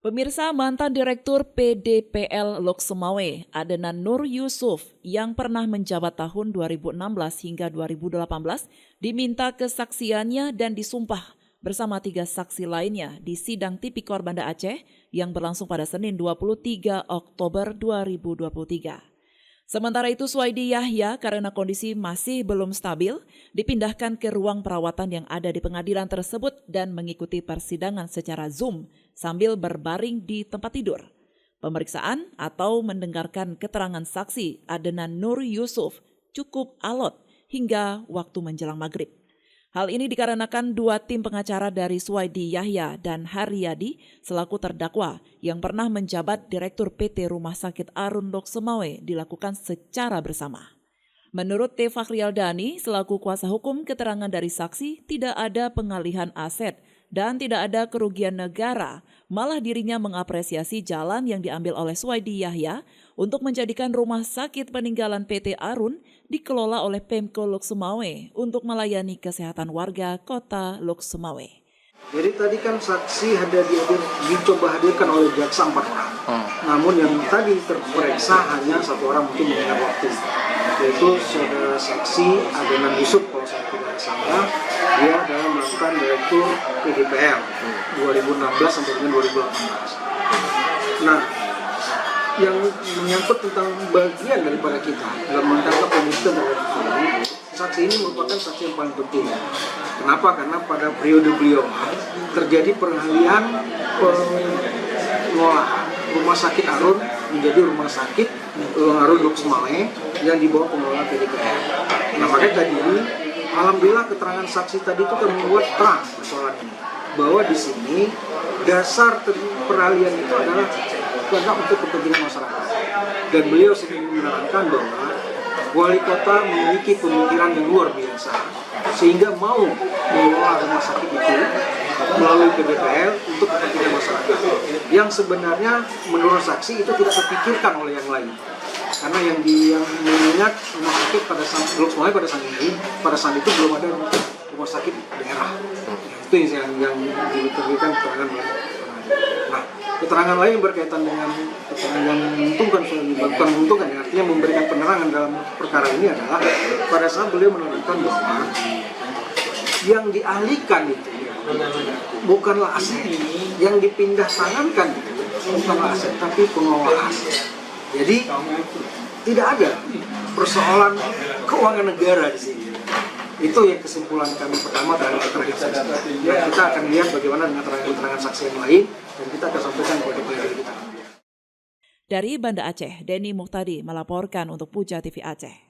Pemirsa, mantan Direktur PDPL Lok Sumawe, Adenan Nur Yusuf, yang pernah menjabat tahun 2016 hingga 2018, diminta kesaksiannya dan disumpah bersama 3 saksi lainnya di sidang Tipikor Banda Aceh yang berlangsung pada Senin 23 Oktober 2023. Sementara itu, Suwaidi Yahya karena kondisi masih belum stabil, dipindahkan ke ruang perawatan yang ada di pengadilan tersebut dan mengikuti persidangan secara Zoom sambil berbaring di tempat tidur. Pemeriksaan atau mendengarkan keterangan saksi Adenan Nur Yusuf cukup alot hingga waktu menjelang maghrib. Hal ini dikarenakan 2 tim pengacara dari Suwaidi Yahya dan Haryadi selaku terdakwa yang pernah menjabat Direktur PT Rumah Sakit Arun Lok Sumawe dilakukan secara bersama. Menurut T. Fakhriyaldani selaku kuasa hukum, keterangan dari saksi tidak ada pengalihan aset dan tidak ada kerugian negara, malah dirinya mengapresiasi jalan yang diambil oleh Suwaidi Yahya untuk menjadikan rumah sakit peninggalan PT Arun dikelola oleh Pemko Lok Sumawe untuk melayani kesehatan warga kota Lok Sumawe. Jadi tadi kan saksi dicoba hadirkan oleh jaksa 4 orang. Namun yang tadi terperiksa hanya 1 orang, mungkin mengingat waktu. Yaitu saudara saksi Adenan Yusuf, kalau saya tidak salah, dia adalah mantan Direktur PDPL 2016 sampai dengan 2018. Nah, yang menyangkut tentang bagian daripada kita dalam menangkap pembunuhan terhadap ini, saksi ini merupakan saksi yang paling penting. Kenapa? Karena pada periode beliau terjadi peralihan pengolahan rumah sakit Arun menjadi rumah sakit Arun Lok Sumawe yang dibawa pengelola PDPL. Nah, makanya tadi alhamdulillah keterangan saksi tadi itu kan membuat terang persoalan ini, bahwa di sini dasar peralihan itu adalah karena untuk kepentingan masyarakat. Dan beliau sendiri menerangkan bahwa wali kota memiliki pemikiran yang luar biasa sehingga mau mengelola rumah sakit itu melalui PDPL untuk kepentingan masyarakat. Yang sebenarnya menurut saksi itu tidak terpikirkan oleh yang lain. Karena yang mengingat rumah sakit pada saat Lok Sumawe pada saat itu belum ada rumah sakit daerah. Itu yang diberikan keterangan. Nah, keterangan lain berkaitan dengan yang menguntungkan, artinya memberikan penerangan dalam perkara ini adalah pada saat beliau menerangkan bahwa yang dialihkan itu bukanlah aset, yang dipindah tangankan itu bukanlah aset tapi pengelolaan. Jadi tidak ada persoalan keuangan negara di sini. Itu yang kesimpulan kami pertama dari keterangan saksi. Ya, kita akan lihat bagaimana dengan keterangan saksi yang lain dan kita akan sampaikan kepada penyidik kita. Dari Banda Aceh, Denny Muhtadi melaporkan untuk Puja TV Aceh.